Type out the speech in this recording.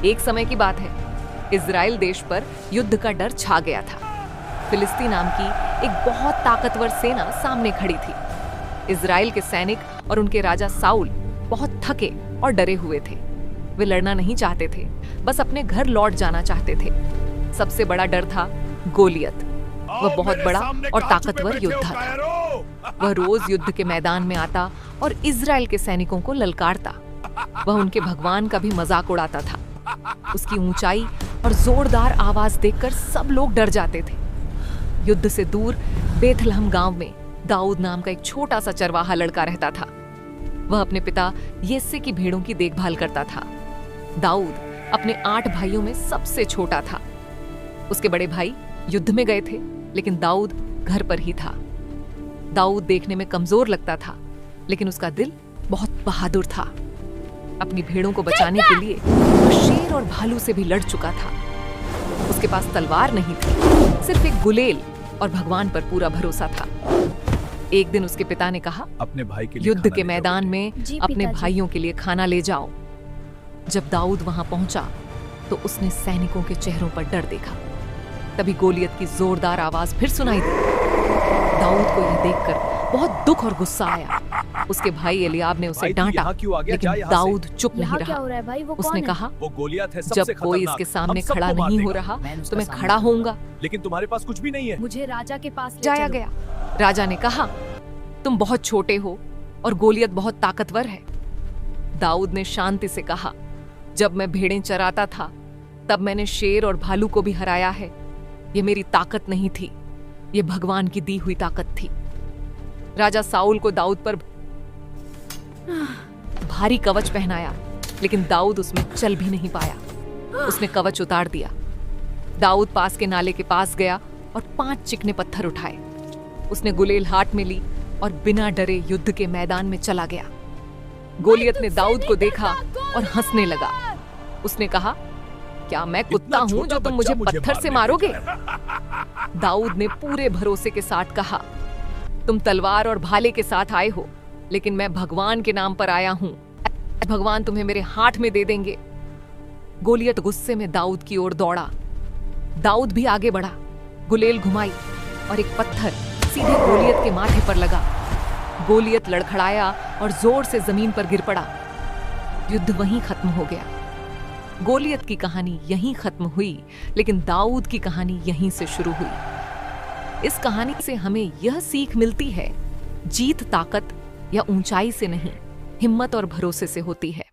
एक समय की बात है, इजराइल देश पर युद्ध का डर छा गया था। फिलिस्ती नाम की एक बहुत ताकतवर सेना सामने खड़ी थी। इजराइल के सैनिक और उनके राजा साउल बहुत थके और डरे हुए थे। वे लड़ना नहीं चाहते थे, बस अपने घर लौट जाना चाहते थे। सबसे बड़ा डर था गोलियत। वह बहुत बड़ा और ताकतवर योद्धा था। वह रोज युद्ध के मैदान में आता और इजराइल के सैनिकों को ललकारता। वह उनके भगवान का भी मजाक उड़ाता था। उसकी ऊंचाई और जोरदार आवाज देखकर सब लोग डर जाते थे। युद्ध से दूर बेथलहम गांव में दाऊद नाम का एक छोटा सा चरवाहा लड़का रहता था। वह अपने पिता येसे की भेड़ों की देखभाल करता था। दाऊद अपने 8 भाइयों में सबसे छोटा था। उसके बड़े भाई युद्ध में गए थे, लेकिन दाऊद घर पर ही था। दाऊद देखने में कमजोर लगता था, लेकिन उसका दिल बहुत बहादुर था। अपनी भेड़ों को बचाने के लिए वह शेर और भालू से भी लड़ चुका था। उसके पास तलवार नहीं थी, सिर्फ एक गुलेल और भगवान पर पूरा भरोसा था। एक दिन उसके पिता ने कहा, अपने भाई के लिए युद्ध के मैदान में अपने भाइयों के लिए खाना ले जाओ। जब दाऊद वहां पहुंचा तो उसने सैनिकों के चेहरों पर डर देखा। तभी गोलियत की जोरदार आवाज फिर सुनाई दी। दाऊद को यह देखकर बहुत दुख और गुस्सा आया। उसके भाई एलियाब ने उसे डांटा, लेकिन दाऊद चुप नहीं रहा। उसने कहा, वो गोलियत है, जब कोई इसके सामने खड़ा नहीं हो रहा तो मैं खड़ा होऊंगा। लेकिन तुम्हारे पास कुछ भी नहीं है। मुझे राजा के पास ले जाया चलो। गया। राजा ने कहा, तुम बहुत छोटे हो और गोलियत बहुत ताकतवर है। दाऊद ने शांति से कहा, जब मैं भेड़ें चराता था तब मैंने शेर और भालू को भी हराया है। ये मेरी ताकत नहीं थी, ये भगवान की दी हुई ताकत थी। राजा साउल को दाऊद पर भारी कवच पहनाया, लेकिन दाऊद उसमें चल भी नहीं पाया। उसने कवच उतार दिया। दाऊद पास के नाले के पास गया और 5 चिकने पत्थर उठाए। उसने गुलेल हाथ में ली और बिना डरे युद्ध के मैदान में चला गया। गोलियत ने दाऊद को देखा और हंसने लगा। उसने कहा, क्या मैं कुत्ता हूं जो तुम मुझे पत्थर से मारोगे? दाऊद ने पूरे भरोसे के साथ कहा, तुम तलवार और भाले के साथ आए हो, लेकिन मैं भगवान के नाम पर आया हूं। भगवान तुम्हें मेरे हाथ में दे देंगे। गोलियत गुस्से में दाऊद की ओर दौड़ा। दाऊद भी आगे बढ़ा, गुलेल घुमाई और एक पत्थर सीधे गोलियत के माथे पर लगा। गोलियत लड़खड़ाया और जोर से जमीन पर गिर पड़ा। युद्ध वहीं खत्म हो गया। गोलियत की कहानी यहीं खत्म हुई, लेकिन दाऊद की कहानी यहीं से शुरू हुई। इस कहानी से हमें यह सीख मिलती है, जीत ताकत या ऊंचाई से नहीं, हिम्मत और भरोसे से होती है।